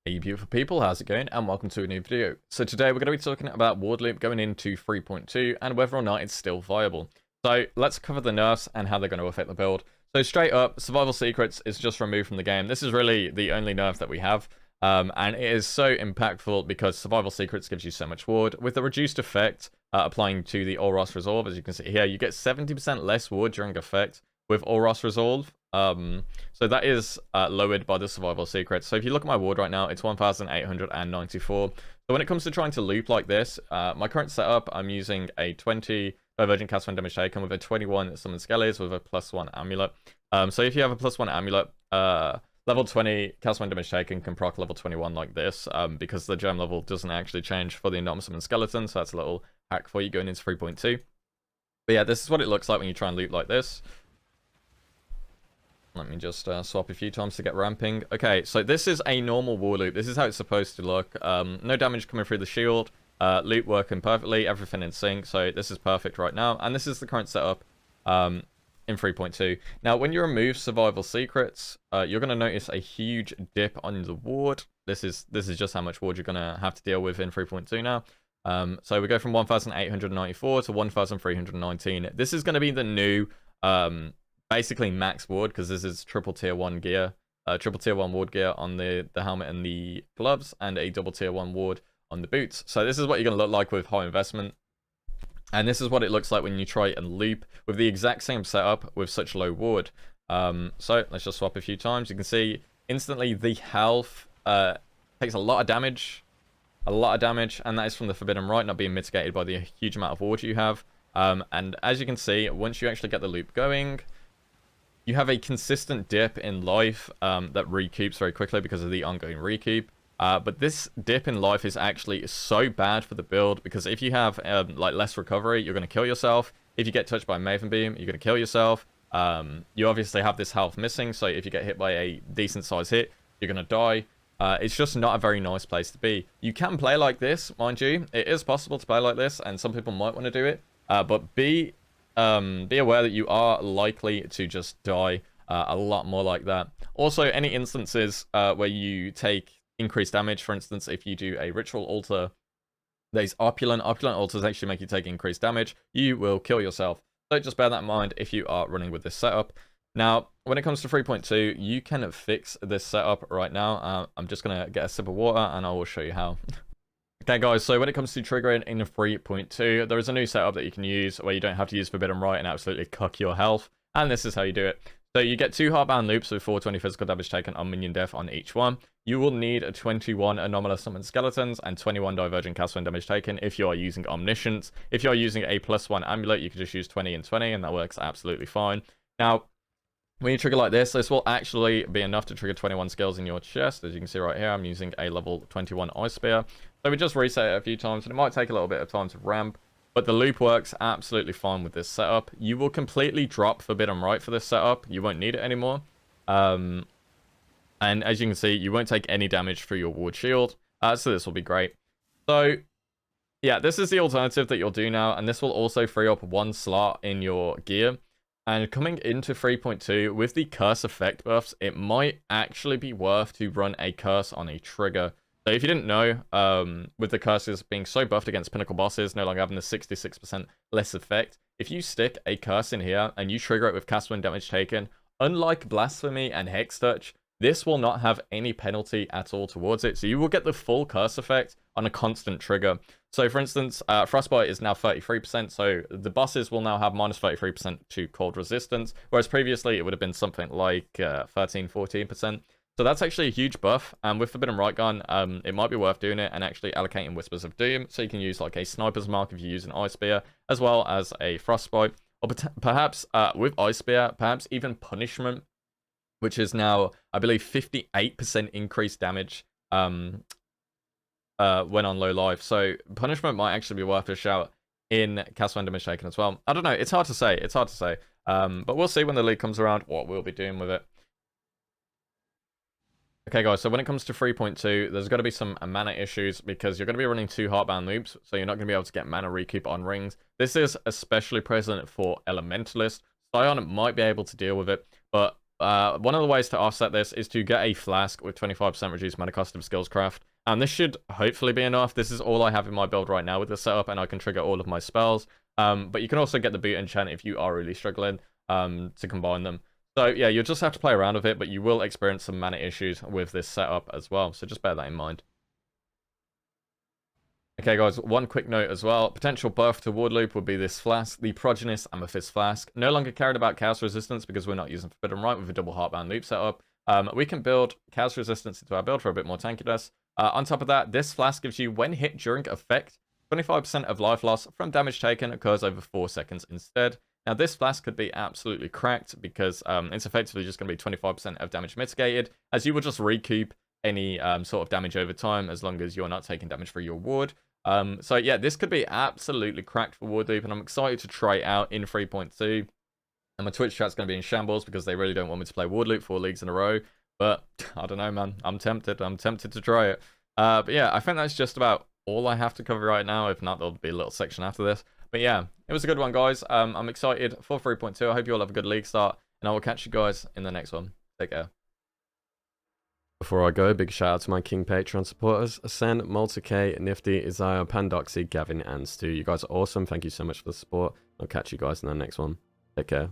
Hey beautiful people, how's it going? And welcome to a new video. So today we're going to be talking about Wardloop going into 3.2 and whether or not it's still viable. So let's cover the nerfs and how they're going to affect the build. So straight up, Survival Secrets is just removed from the game. This is really the only nerf that we have. And it is so impactful because Survival Secrets gives you so much ward. With the reduced effect applying to the Oros Resolve, as you can see here, you get 70% less ward during effect with Oros Resolve. So that is lowered by the Survival Secrets. So if you look at my ward right now, it's 1,894. So when it comes to trying to loop like this, my current setup, I'm using a 20 Divergent Cast when Damage Taken with a 21 Summon Skellies with a +1 Amulet. So if you have a +1 Amulet, level 20 Cast when Damage Taken can proc level 21 like this, because the gem level doesn't actually change for the Enormous Summon Skeleton, so that's a little hack for you going into 3.2. But yeah, this is what it looks like when you try and loop like this. Let me just swap a few times to get ramping. Okay, so this is a normal war loop. This is how it's supposed to look. No damage coming through the shield. Loop working perfectly. Everything in sync. So this is perfect right now. And this is the current setup in 3.2. Now, when you remove Survival Secrets, you're going to notice a huge dip on the ward. This is just how much ward you're going to have to deal with in 3.2 now. So we go from 1,894 to 1,319. This is going to be the new... basically max ward, because this is triple tier 1 gear, triple tier 1 ward gear on the helmet and the gloves, and a double tier 1 ward on the boots. So this is what you're going to look like with high investment, and this is what it looks like when you try and loop with the exact same setup with such low ward. So let's just swap a few times. You can see instantly the health takes a lot of damage, and that is from the Forbidden Rite not being mitigated by the huge amount of ward you have. And as you can see, once you actually get the loop going, you have a consistent dip in life that recoups very quickly because of the ongoing recoup. But this dip in life is actually so bad for the build, because if you have like less recovery, you're going to kill yourself. If you get touched by Maven Beam, you're going to kill yourself. You obviously have this health missing, so if you get hit by a decent size hit, you're going to die. It's just not a very nice place to be. You can play like this, mind you. It is possible to play like this, and some people might want to do it. But be aware that you are likely to just die a lot more like that. Also, any instances where you take increased damage, for instance, if you do a ritual altar, there's opulent altars actually make you take increased damage, you will kill yourself. So just bear that in mind if you are running with this setup. Now, when it comes to 3.2, you can fix this setup right now. I'm just going to get a sip of water and I will show you how. Okay guys, so when it comes to triggering in 3.2, there is a new setup that you can use where you don't have to use Forbidden Rite and absolutely cuck your health, and this is how you do it. So you get 2 hardbound loops with 420 physical damage taken on minion death on each one. You will need 21 anomalous summon skeletons and 21 divergent cast when damage taken if you are using Omniscience. If you are using a +1 amulet, you can just use 20 and 20 and that works absolutely fine. Now, when you trigger like this will actually be enough to trigger 21 skills in your chest. As you can see right here, I'm using a level 21 Ice Spear. So we just reset it a few times, and it might take a little bit of time to ramp, but the loop works absolutely fine with this setup. You will completely drop Forbidden Rite for this setup. You won't need it anymore. And as you can see, you won't take any damage through your ward shield. So this will be great. So yeah, this is the alternative that you'll do now, and this will also free up 1 slot in your gear. And coming into 3.2, with the curse effect buffs, it might actually be worth to run a curse on a trigger. So if you didn't know, with the curses being so buffed against pinnacle bosses, no longer having the 66% less effect, if you stick a curse in here and you trigger it with cast when damage taken, unlike Blasphemy and Hex Touch, this will not have any penalty at all towards it. So you will get the full curse effect on a constant trigger. So for instance, Frostbite is now 33%, so the bosses will now have minus 33% to cold resistance, whereas previously it would have been something like 13-14%. So that's actually a huge buff, and with Forbidden Rite gone, it might be worth doing it and actually allocating Whispers of Doom, so you can use like a Sniper's Mark if you use an Ice Spear, as well as a Frostbite, or perhaps with Ice Spear, perhaps even Punishment, which is now, I believe, 58% increased damage when on low life. So Punishment might actually be worth a shout in cast when damage taken as well. I don't know, it's hard to say, but we'll see when the league comes around what we'll be doing with it. Okay guys, so when it comes to 3.2, there's got to be some mana issues because you're going to be running 2 heartbound loops, so you're not going to be able to get mana recoup on rings. This is especially present for Elementalist. Scion might be able to deal with it, but one of the ways to offset this is to get a flask with 25% reduced mana custom skills craft. And this should hopefully be enough. This is all I have in my build right now with the setup, and I can trigger all of my spells. But you can also get the boot enchant if you are really struggling to combine them. So yeah, you'll just have to play around with it, but you will experience some mana issues with this setup as well. So just bear that in mind. Okay guys, one quick note as well. Potential buff to Wardloop would be this flask, the Progenesis Amethyst Flask. No longer cared about Chaos Resistance because we're not using Forbidden Rite with a double Heartbound Loop setup. We can build Chaos Resistance into our build for a bit more tankiness. On top of that, this flask gives you, when hit during effect, 25% of life loss from damage taken occurs over 4 seconds instead. Now this flask could be absolutely cracked because it's effectively just going to be 25% of damage mitigated, as you will just recoup any sort of damage over time as long as you're not taking damage for your ward. So yeah, this could be absolutely cracked for Wardloop, and I'm excited to try it out in 3.2. And my Twitch chat's going to be in shambles because they really don't want me to play Wardloop 4 leagues in a row. But I don't know, man. I'm tempted. I'm tempted to try it. But yeah, I think that's just about all I have to cover right now. If not, there'll be a little section after this. But yeah, it was a good one, guys. I'm excited for 3.2. I hope you all have a good league start, and I will catch you guys in the next one. Take care. Before I go, big shout out to my King Patreon supporters, Ascend, Multi-K, Nifty, Isaiah, Pandoxy, Gavin, and Stu. You guys are awesome. Thank you so much for the support. I'll catch you guys in the next one. Take care.